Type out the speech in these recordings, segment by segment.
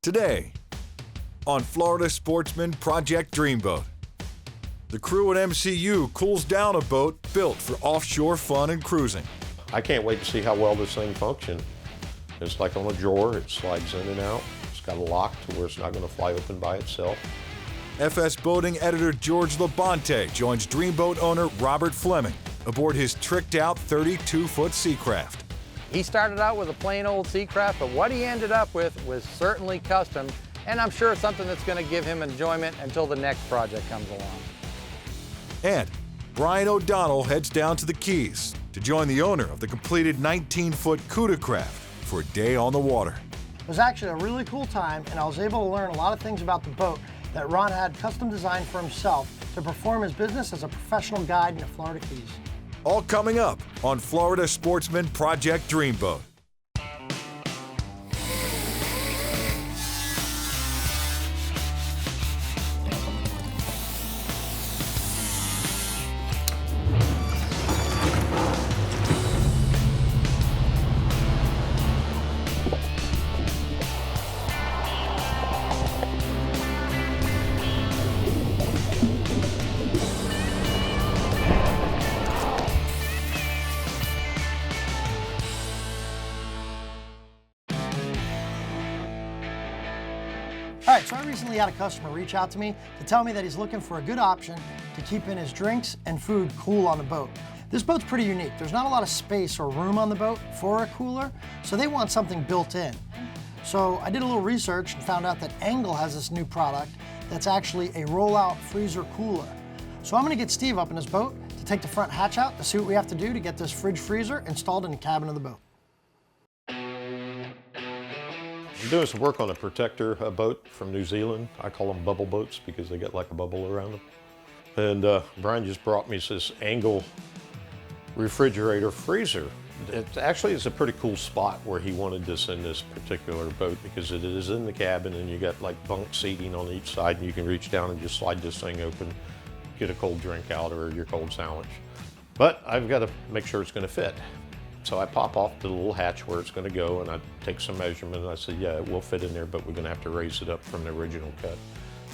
Today, on Florida Sportsman Project Dreamboat, the crew at MCU cools down a boat built for offshore fun and cruising. I can't wait to see how well this thing functions. It's like on a drawer, it slides in and out. It's got a lock to where it's not going to fly open by itself. FS Boating editor George LaBonte joins Dreamboat owner Robert Fleming aboard his tricked-out 32-foot Seacraft. He started out with a plain old Seacraft, but what he ended up with was certainly custom, and I'm sure something that's going to give him enjoyment until the next project comes along. And Brian O'Donnell heads down to the Keys to join the owner of the completed 19-foot Cuda Craft for a day on the water. It was actually a really cool time, and I was able to learn a lot of things about the boat that Ron had custom designed for himself to perform his business as a professional guide in the Florida Keys. All coming up on Florida Sportsman Project Dreamboat. All right, so I recently had a customer reach out to me to tell me that he's looking for a good option to keep in his drinks and food cool on the boat. This boat's pretty unique. There's not a lot of space or room on the boat for a cooler, so they want something built in. So I did a little research and found out that Engel has this new product that's actually a Rollout freezer cooler. So I'm gonna get Steve up in his boat to take the front hatch out to see what we have to do to get this fridge freezer installed in the cabin of the boat. I'm doing some work on a protector boat from New Zealand. I call them bubble boats because they get like a bubble around them. And Brian just brought me this Engel refrigerator freezer. It actually is a pretty cool spot where he wanted this in this particular boat because it is in the cabin and you got like bunk seating on each side and you can reach down and just slide this thing open, get a cold drink out or your cold sandwich. But I've got to make sure it's going to fit. So I pop off the little hatch where it's going to go and I take some measurement and I said, yeah, it will fit in there, but we're going to have to raise it up from the original cut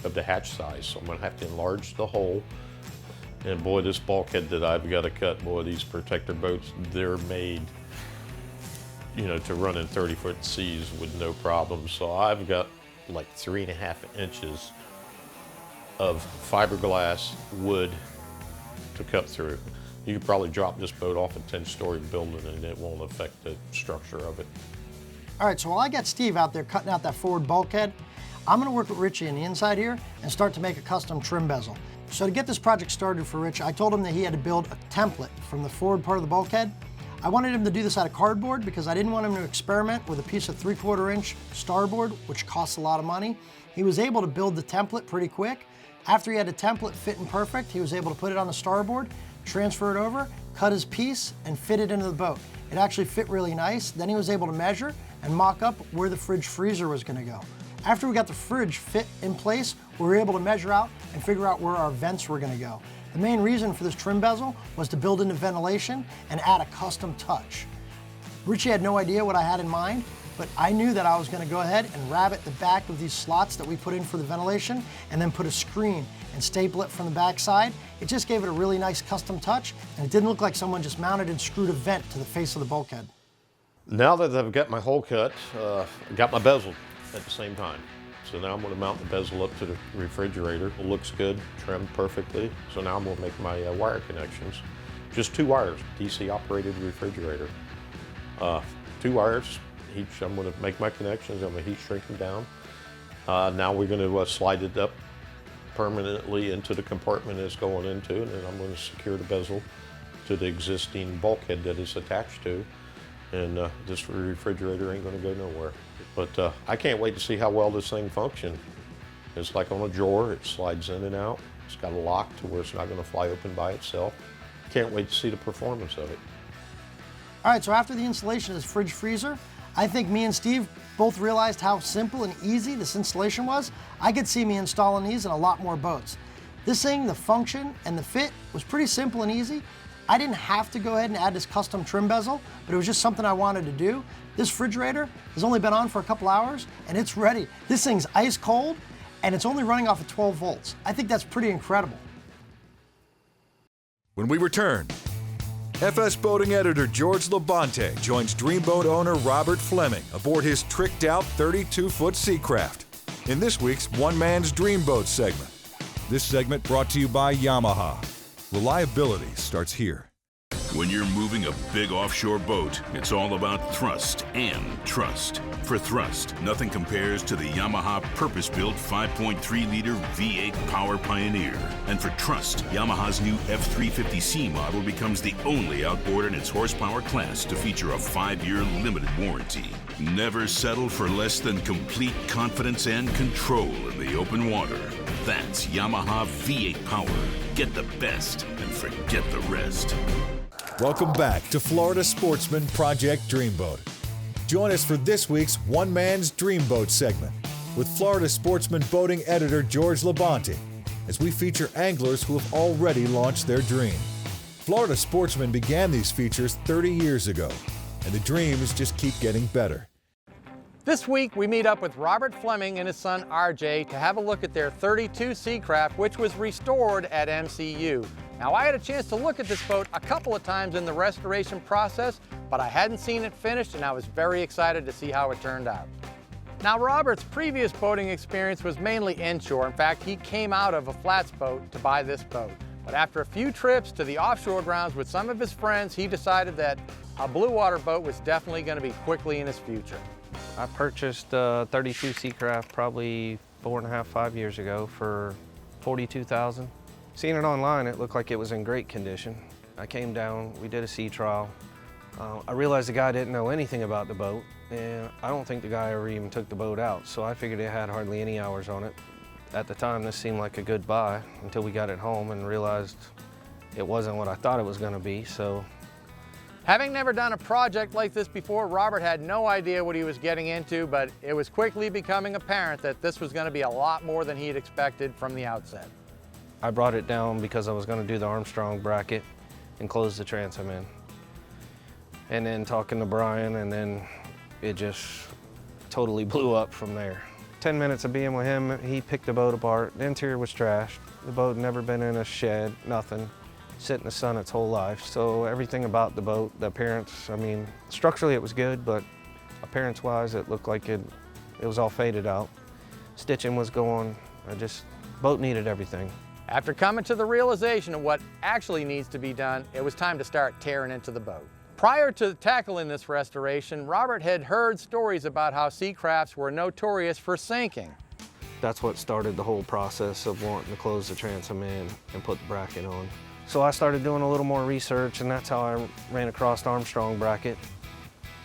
of the hatch size. So I'm going to have to enlarge the hole. And boy, this bulkhead that I've got to cut, boy, these protector boats, they're made, you know, to run in 30-foot seas with no problem. So I've got like 3.5 inches of fiberglass wood to cut through. You could probably drop this boat off a 10-story building and it won't affect the structure of it. All right, so while I got Steve out there cutting out that forward bulkhead, I'm gonna work with Richie on the inside here and start to make a custom trim bezel. So to get this project started for Rich, I told him that he had to build a template from the forward part of the bulkhead. I wanted him to do this out of cardboard because I didn't want him to experiment with a piece of 3/4 inch starboard, which costs a lot of money. He was able to build the template pretty quick. After he had the template fitting perfect, he was able to put it on the starboard, transfer it over, cut his piece, and fit it into the boat. It actually fit really nice. Then he was able to measure and mock up where the fridge freezer was gonna go. After we got the fridge fit in place, we were able to measure out and figure out where our vents were gonna go. The main reason for this trim bezel was to build in the ventilation and add a custom touch. Richie had no idea what I had in mind, but I knew that I was gonna go ahead and rabbet the back of these slots that we put in for the ventilation and then put a screen and staple it from the back side. It just gave it a really nice custom touch and it didn't look like someone just mounted and screwed a vent to the face of the bulkhead. Now that I've got my hole cut, I got my bezel at the same time. So now I'm going to mount the bezel up to the refrigerator. It looks good, trimmed perfectly. So now I'm going to make my wire connections. Just 2 wires, DC operated refrigerator. 2 wires each. I'm going to make my connections. I'm going to heat shrink them down. Now we're going to slide it up permanently into the compartment it's going into, and then I'm going to secure the bezel to the existing bulkhead that it's attached to. And this refrigerator ain't going to go nowhere. But I can't wait to see how well this thing functions. It's like on a drawer, it slides in and out. It's got a lock to where it's not going to fly open by itself. Can't wait to see the performance of it. All right, so after the installation of this fridge freezer, I think me and Steve both realized how simple and easy this installation was. I could see me installing these in a lot more boats. This thing, the function and the fit was pretty simple and easy. I didn't have to go ahead and add this custom trim bezel, but it was just something I wanted to do. This refrigerator has only been on for a couple hours and it's ready. This thing's ice cold and it's only running off of 12 volts. I think that's pretty incredible. When we return, FS Boating editor George LaBonte joins Dreamboat owner Robert Fleming aboard his tricked-out 32-foot Seacraft in this week's One Man's Dreamboat segment. This segment brought to you by Yamaha. Reliability starts here. When you're moving a big offshore boat, it's all about thrust and trust. For thrust, nothing compares to the Yamaha purpose-built 5.3-liter V8 Power Pioneer. And for trust, Yamaha's new F350C model becomes the only outboard in its horsepower class to feature a 5-year limited warranty. Never settle for less than complete confidence and control in the open water. That's Yamaha V8 Power. Get the best and forget the rest. Welcome back to Florida Sportsman Project Dreamboat. Join us for this week's One Man's Dreamboat segment with Florida Sportsman Boating editor George LaBonte as we feature anglers who have already launched their dream. Florida Sportsman began these features 30 years ago, and the dreams just keep getting better. This week, we meet up with Robert Fleming and his son RJ to have a look at their 32 Seacraft, which was restored at MCU. Now, I had a chance to look at this boat a couple of times in the restoration process, but I hadn't seen it finished, and I was very excited to see how it turned out. Now, Robert's previous boating experience was mainly inshore. In fact, he came out of a flats boat to buy this boat. But after a few trips to the offshore grounds with some of his friends, he decided that a blue water boat was definitely going to be quickly in his future. I purchased a 32 Seacraft probably 4.5, 5 years ago for $42,000. Seeing it online, it looked like it was in great condition. I came down, we did a sea trial. I realized the guy didn't know anything about the boat, and I don't think the guy ever even took the boat out, so I figured it had hardly any hours on it. At the time, this seemed like a good buy until we got it home and realized it wasn't what I thought it was going to be, so. Having never done a project like this before, Robert had no idea what he was getting into, but it was quickly becoming apparent that this was going to be a lot more than he had expected from the outset. I brought it down because I was going to do the Armstrong bracket and close the transom in. And then talking to Brian, and then it just totally blew up from there. 10 minutes of being with him, he picked the boat apart. The interior was trashed. The boat had never been in a shed, nothing. Sit in the sun its whole life. So everything about the boat, the appearance, I mean, structurally it was good, but appearance-wise it looked like it was all faded out. Stitching was going, boat needed everything. After coming to the realization of what actually needs to be done, it was time to start tearing into the boat. Prior to tackling this restoration, Robert had heard stories about how Seacrafts were notorious for sinking. That's what started the whole process of wanting to close the transom in and put the bracket on. So I started doing a little more research, and that's how I ran across the Armstrong bracket.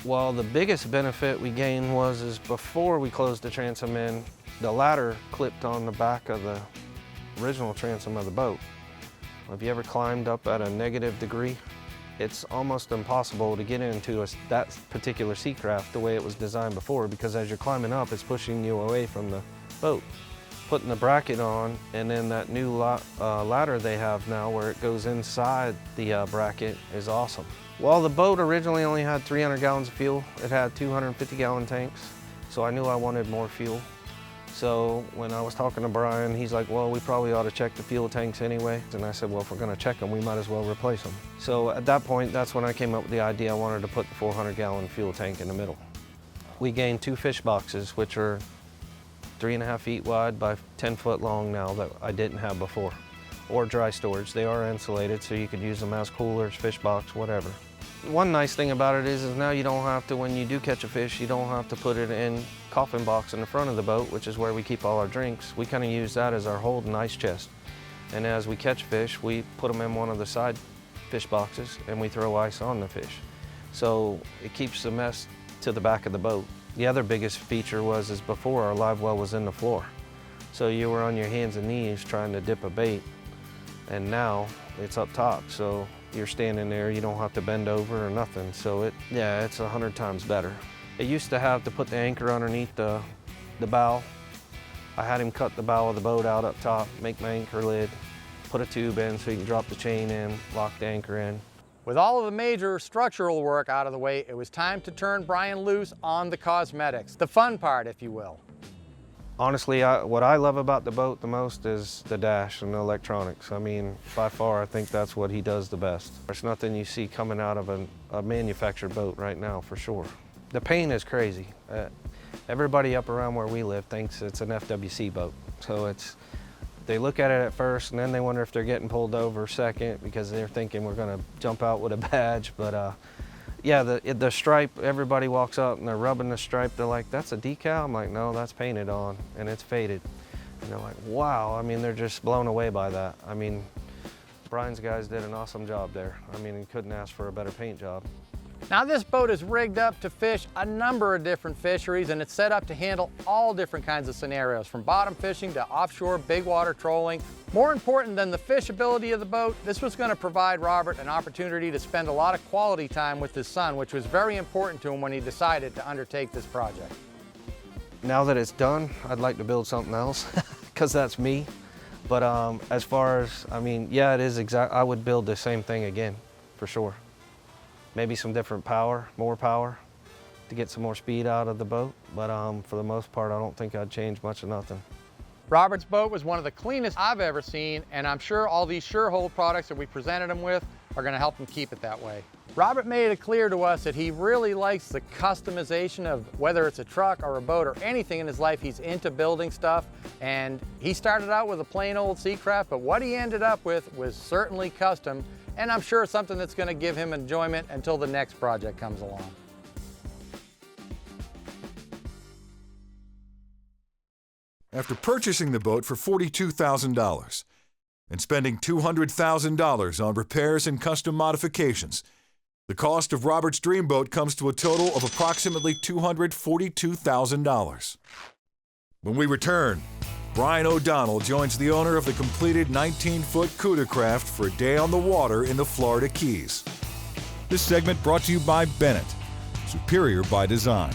Well, the biggest benefit we gained was before we closed the transom in, the ladder clipped on the back of the original transom of the boat. Have you ever climbed up at a negative degree? It's almost impossible to get into that particular Seacraft the way it was designed before, because as you're climbing up, it's pushing you away from the boat. Putting the bracket on, and then that new ladder they have now where it goes inside the bracket is awesome. Well, the boat originally only had 300 gallons of fuel. It had 250-gallon tanks, so I knew I wanted more fuel. So when I was talking to Brian, he's like, well, we probably ought to check the fuel tanks anyway. And I said, well, if we're gonna check them, we might as well replace them. So at that point, that's when I came up with the idea I wanted to put the 400-gallon fuel tank in the middle. We gained 2 fish boxes, which are 3.5 feet wide by 10 foot long now, that I didn't have before, or dry storage. They are insulated, so you could use them as coolers, fish box, whatever. One nice thing about it is now you don't have to, when you do catch a fish, you don't have to put it in coffin box in the front of the boat, which is where we keep all our drinks. We kind of use that as our hold and ice chest. And as we catch fish, we put them in one of the side fish boxes and we throw ice on the fish. So it keeps the mess to the back of the boat. The other biggest feature is before our live well was in the floor. So you were on your hands and knees trying to dip a bait, and now it's up top. So you're standing there, you don't have to bend over or nothing. So it's 100 times better. It used to have to put the anchor underneath the bow. I had him cut the bow of the boat out up top, make my anchor lid, put a tube in so you can drop the chain in, lock the anchor in. With all of the major structural work out of the way, it was time to turn Brian loose on the cosmetics, the fun part, if you will. Honestly, what I love about the boat the most is the dash and the electronics. I mean, by far, I think that's what he does the best. There's nothing you see coming out of a manufactured boat right now, for sure. The paint is crazy. Everybody up around where we live thinks it's an FWC boat. So they look at it at first and then they wonder if they're getting pulled over second because they're thinking we're gonna jump out with a badge. But yeah, the stripe, everybody walks up and they're rubbing the stripe. They're like, that's a decal? I'm like, no, that's painted on and it's faded. And they're like, wow. I mean, they're just blown away by that. I mean, Brian's guys did an awesome job there. I mean, he couldn't ask for a better paint job. Now this boat is rigged up to fish a number of different fisheries, and it's set up to handle all different kinds of scenarios, from bottom fishing to offshore big water trolling. More important than the fishability of the boat, this was going to provide Robert an opportunity to spend a lot of quality time with his son, which was very important to him when he decided to undertake this project. Now that it's done, I'd like to build something else because that's me. But as far as, I mean, yeah, it is I would build the same thing again, for sure. Maybe some different power, more power, to get some more speed out of the boat. But for the most part, I don't think I'd change much of nothing. Robert's boat was one of the cleanest I've ever seen, and I'm sure all these Surehold products that we presented him with are going to help him keep it that way. Robert made it clear to us that he really likes the customization of whether it's a truck or a boat or anything in his life. He's into building stuff, and he started out with a plain old Seacraft, but what he ended up with was certainly custom, and I'm sure something that's going to give him enjoyment until the next project comes along. After purchasing the boat for $42,000 and spending $200,000 on repairs and custom modifications, the cost of Robert's Dreamboat comes to a total of approximately $242,000. When we return, Brian O'Donnell joins the owner of the completed 19-foot Cuda Craft for a day on the water in the Florida Keys. This segment brought to you by Bennett, superior by design.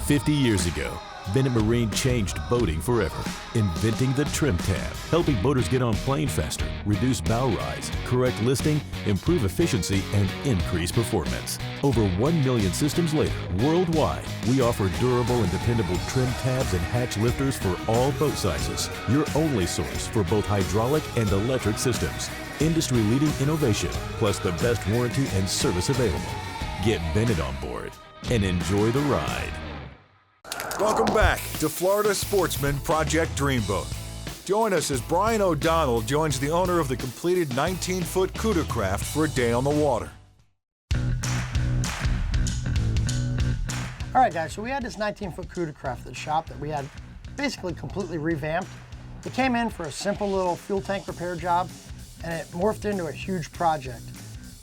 50 years ago, Bennett Marine changed boating forever, inventing the trim tab, helping boaters get on plane faster, reduce bow rise, correct listing, improve efficiency, and increase performance. Over 1 million systems later, worldwide, we offer durable and dependable trim tabs and hatch lifters for all boat sizes. Your only source for both hydraulic and electric systems. Industry-leading innovation, plus the best warranty and service available. Get Bennett on board and enjoy the ride. Welcome back to Florida Sportsman Project Dreamboat. Join us as Brian O'Donnell joins the owner of the completed 19-foot Cuda Craft for a day on the water. All right, guys, so we had this 19-foot Cuda Craft at the shop that we had basically completely revamped. It came in for a simple little fuel tank repair job, and it morphed into a huge project.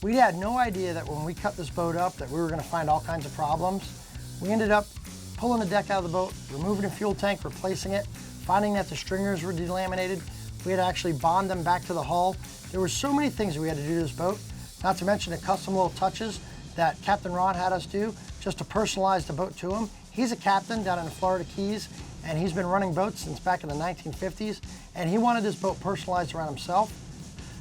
We had no idea that when we cut this boat up that we were going to find all kinds of problems. We ended up pulling the deck out of the boat, removing the fuel tank, replacing it, finding that the stringers were delaminated. We had to actually bond them back to the hull. There were so many things we had to do to this boat, not to mention the custom little touches that Captain Ron had us do just to personalize the boat to him. He's a captain down in the Florida Keys, and he's been running boats since back in the 1950s, and he wanted this boat personalized around himself.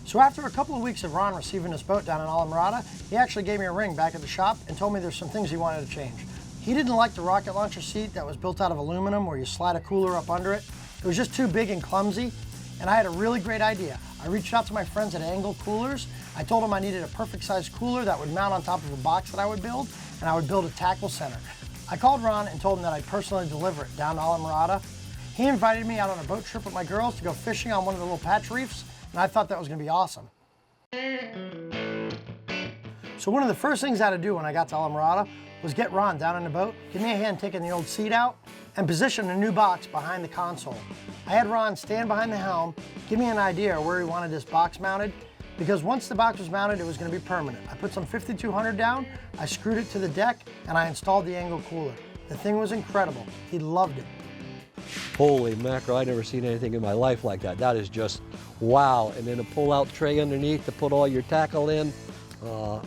So after a couple of weeks of Ron receiving this boat down in Islamorada, he actually gave me a ring back at the shop and told me there's some things he wanted to change. He didn't like the rocket launcher seat that was built out of aluminum where you slide a cooler up under it. It was just too big and clumsy, and I had a really great idea. I reached out to my friends at Angle Coolers. I told them I needed a perfect size cooler that would mount on top of a box that I would build, and I would build a tackle center. I called Ron and told him that I'd personally deliver it down to Islamorada. He invited me out on a boat trip with my girls to go fishing on one of the little patch reefs, and I thought that was gonna be awesome. So one of the first things I had to do when I got to Islamorada was get Ron down in the boat, give me a hand taking the old seat out, and position a new box behind the console. I had Ron stand behind the helm, give me an idea of where he wanted this box mounted, because once the box was mounted, it was going to be permanent. I put some 5200 down, I screwed it to the deck, and I installed the Angle cooler. The thing was incredible. He loved it. Holy mackerel, I've never seen anything in my life like that. That is just wow. And then a pull-out tray underneath to put all your tackle in.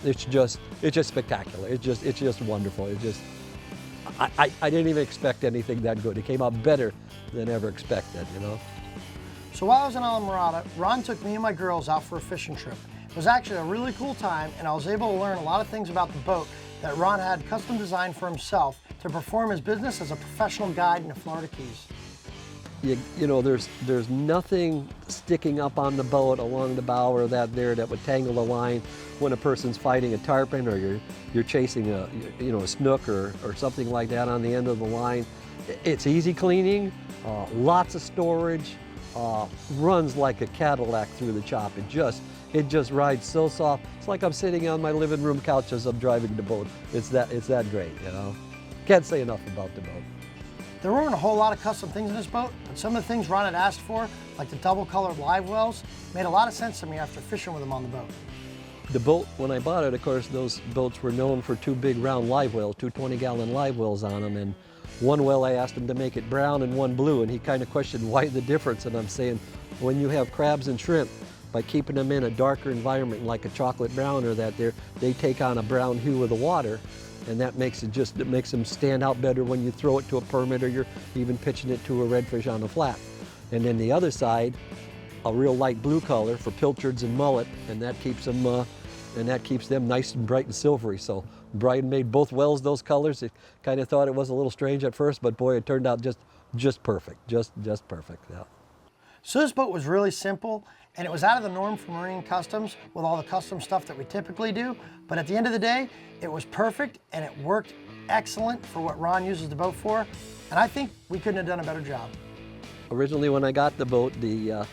It's just spectacular. It's just wonderful. I didn't even expect anything that good. It came out better than ever expected, you know. So while I was in Islamorada, Ron took me and my girls out for a fishing trip. It was actually a really cool time, and I was able to learn a lot of things about the boat that Ron had custom designed for himself to perform his business as a professional guide in the Florida Keys. You know, there's nothing sticking up on the boat along the bow or that would tangle the line when a person's fighting a tarpon or you're chasing a snook or something like that on the end of the line. It's easy cleaning, lots of storage, runs like a Cadillac through the chop. It just rides so soft. It's like I'm sitting on my living room couch as I'm driving the boat. It's that great, you know. Can't say enough about the boat. There weren't a whole lot of custom things in this boat, but some of the things Ron had asked for, like the double-colored live wells, made a lot of sense to me after fishing with him on the boat. The boat, when I bought it, of course, those boats were known for two big round live wells, two 20-gallon live wells on them, and one well I asked him to make it brown and one blue, and he kind of questioned why the difference, and I'm saying, when you have crabs and shrimp, by keeping them in a darker environment like a chocolate brown or that, they take on a brown hue of the water, and that makes them stand out better when you throw it to a permit or you're even pitching it to a redfish on a flat. And then the other side, a real light blue color for pilchards and mullet, and that keeps them nice and bright and silvery. So Brian made both wells those colors. It kind of thought it was a little strange at first, but boy, it turned out just perfect, just perfect. Yeah. So this boat was really simple, and it was out of the norm for marine customs with all the custom stuff that we typically do. But at the end of the day, it was perfect and it worked excellent for what Ron uses the boat for. And I think we couldn't have done a better job. Originally, when I got the boat, the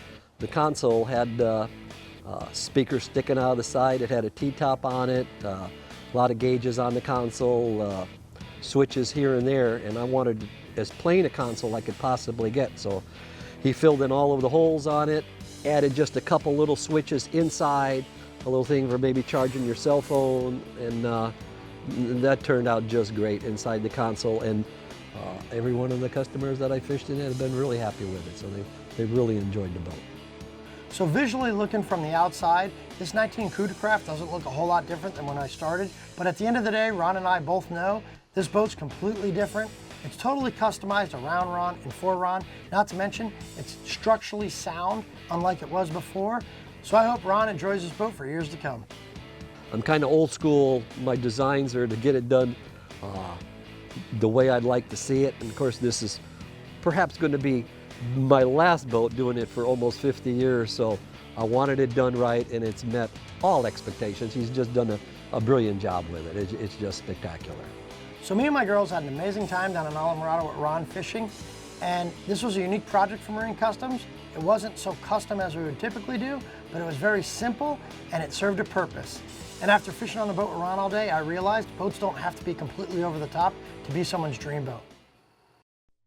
console had speakers sticking out of the side. It had a T-top on it, a lot of gauges on the console, switches here and there, and I wanted as plain a console I could possibly get. So he filled in all of the holes on it, added just a couple little switches inside, a little thing for maybe charging your cell phone, and that turned out just great inside the console. And every one of the customers that I fished in it have been really happy with it, so they really enjoyed the boat. So visually looking from the outside, this 19 Cuda Craft doesn't look a whole lot different than when I started, but at the end of the day, Ron and I both know this boat's completely different. It's totally customized around Ron and for Ron, not to mention it's structurally sound, unlike it was before. So I hope Ron enjoys this boat for years to come. I'm kind of old school. My designs are to get it done the way I'd like to see it. And of course, this is perhaps going to be my last boat, doing it for almost 50 years. So I wanted it done right, and it's met all expectations. He's just done a brilliant job with it. It's just spectacular. So me and my girls had an amazing time down in Alamorado with Ron fishing, and this was a unique project for Marine Customs. It wasn't so custom as we would typically do, but it was very simple and it served a purpose. And after fishing on the boat with Ron all day, I realized boats don't have to be completely over the top to be someone's dream boat.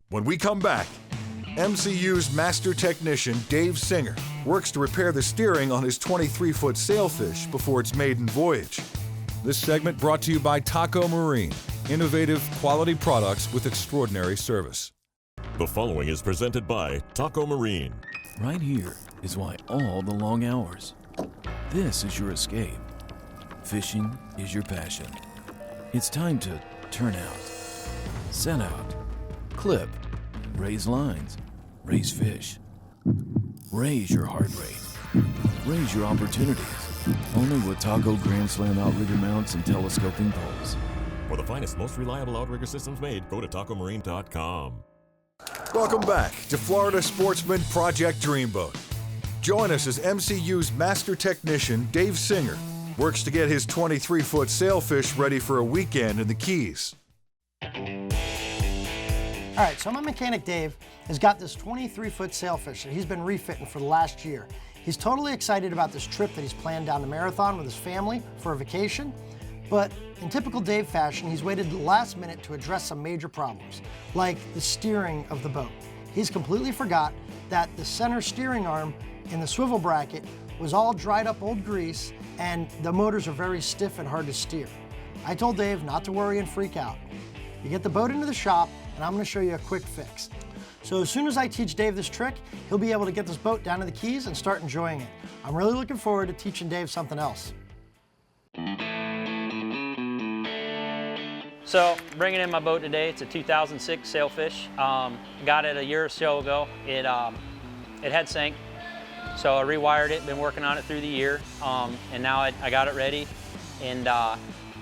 When we come back, MCU's master technician, Dave Singer, works to repair the steering on his 23-foot sailfish before its maiden voyage. This segment brought to you by Taco Marine. Innovative, quality products with extraordinary service. The following is presented by Taco Marine. Right here is why all the long hours. This is your escape. Fishing is your passion. It's time to turn out, set out, clip, raise lines, raise fish. Raise your heart rate. Raise your opportunities. Only with Taco Grand Slam outrigger mounts and telescoping poles. For the finest, most reliable outrigger systems made, go to tacomarine.com. Welcome back to Florida Sportsman Project Dreamboat. Join us as MCU's master technician, Dave Singer, works to get his 23-foot sailfish ready for a weekend in the Keys. All right, so my mechanic Dave has got this 23-foot sailfish that he's been refitting for the last year. He's totally excited about this trip that he's planned down to Marathon with his family for a vacation, but in typical Dave fashion, he's waited to the last minute to address some major problems, like the steering of the boat. He's completely forgot that the center steering arm in the swivel bracket was all dried up old grease, and the motors are very stiff and hard to steer. I told Dave not to worry and freak out. You get the boat into the shop, and I'm gonna show you a quick fix. So as soon as I teach Dave this trick, he'll be able to get this boat down to the Keys and start enjoying it. I'm really looking forward to teaching Dave something else. So, bringing in my boat today, it's a 2006 Sailfish. Got it a year or so ago. It head sank So I rewired it, been working on it through the year, and now I got it ready. And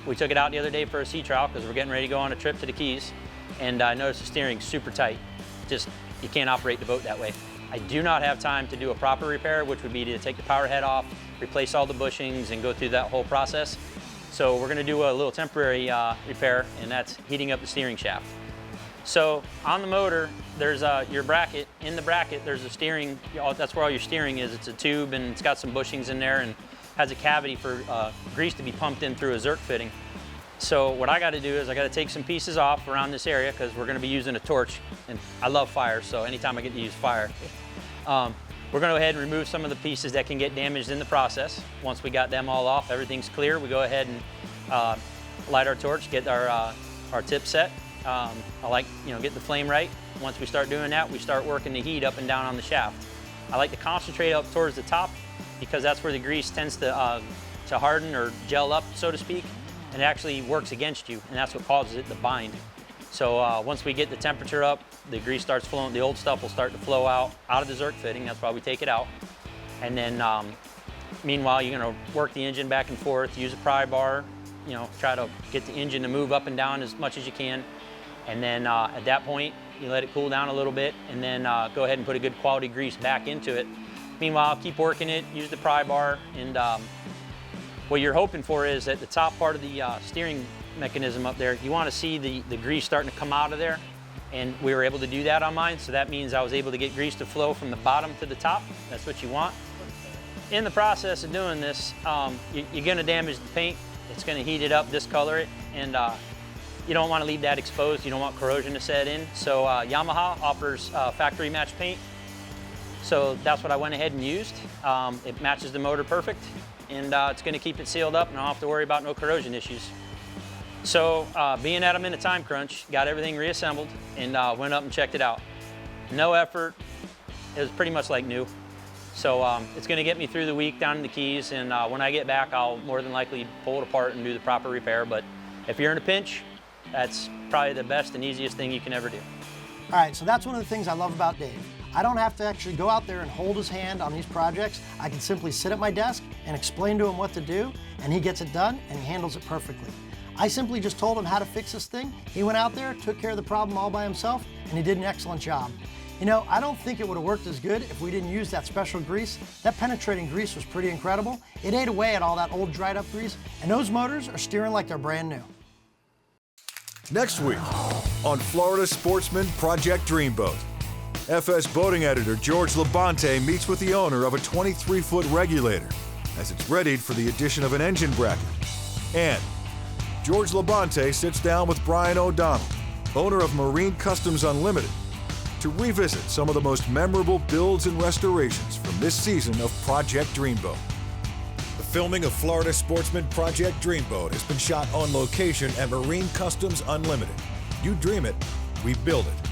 we took it out the other day for a sea trial because we're getting ready to go on a trip to the Keys. And I noticed the steering's super tight. Just, you can't operate the boat that way. I do not have time to do a proper repair, which would be to take the power head off, replace all the bushings, and go through that whole process. So we're gonna do a little temporary repair, and that's heating up the steering shaft. So on the motor, there's your bracket. In the bracket, there's a steering, that's where all your steering is. It's a tube, and it's got some bushings in there, and has a cavity for grease to be pumped in through a Zerk fitting. So what I gotta do is I gotta take some pieces off around this area because we're gonna be using a torch, and I love fire, so anytime I get to use fire. We're gonna go ahead and remove some of the pieces that can get damaged in the process. Once we got them all off, everything's clear, we go ahead and light our torch, get our tip set. I like, get the flame right. Once we start doing that, we start working the heat up and down on the shaft. I like to concentrate up towards the top because that's where the grease tends to harden or gel up, so to speak, and it actually works against you, and that's what causes it to bind. So once we get the temperature up, the grease starts flowing, the old stuff will start to flow out of the Zerk fitting, that's why we take it out. And then meanwhile, you're gonna work the engine back and forth, use a pry bar, try to get the engine to move up and down as much as you can. And then at that point, you let it cool down a little bit, and then go ahead and put a good quality grease back into it. Meanwhile, keep working it, use the pry bar, and what you're hoping for is at the top part of the steering mechanism up there, you want to see the grease starting to come out of there, and we were able to do that on mine, so that means I was able to get grease to flow from the bottom to the top. That's what you want. In the process of doing this, you're going to damage the paint. It's going to heat it up, discolor it, and you don't want to leave that exposed. You don't want corrosion to set in. So Yamaha offers factory match paint. So that's what I went ahead and used. It matches the motor perfect, and it's going to keep it sealed up, and I don't have to worry about no corrosion issues. So being that I'm in a time crunch, got everything reassembled, and went up and checked it out. No effort. It was pretty much like new. So it's going to get me through the week down in the Keys, and when I get back, I'll more than likely pull it apart and do the proper repair. But if you're in a pinch, that's probably the best and easiest thing you can ever do. All right, so that's one of the things I love about Dave. I don't have to actually go out there and hold his hand on these projects. I can simply sit at my desk and explain to him what to do, and he gets it done, and he handles it perfectly. I simply just told him how to fix this thing. He went out there, took care of the problem all by himself, and he did an excellent job. I don't think it would have worked as good if we didn't use that special grease. That penetrating grease was pretty incredible. It ate away at all that old dried up grease, and those motors are steering like they're brand new. Next week on Florida Sportsman Project Dreamboat, FS boating editor George LaBonte meets with the owner of a 23-foot regulator as it's readied for the addition of an engine bracket. And George LaBonte sits down with Brian O'Donnell, owner of Marine Customs Unlimited, to revisit some of the most memorable builds and restorations from this season of Project Dreamboat. The filming of Florida Sportsman Project Dreamboat has been shot on location at Marine Customs Unlimited. You dream it, we build it.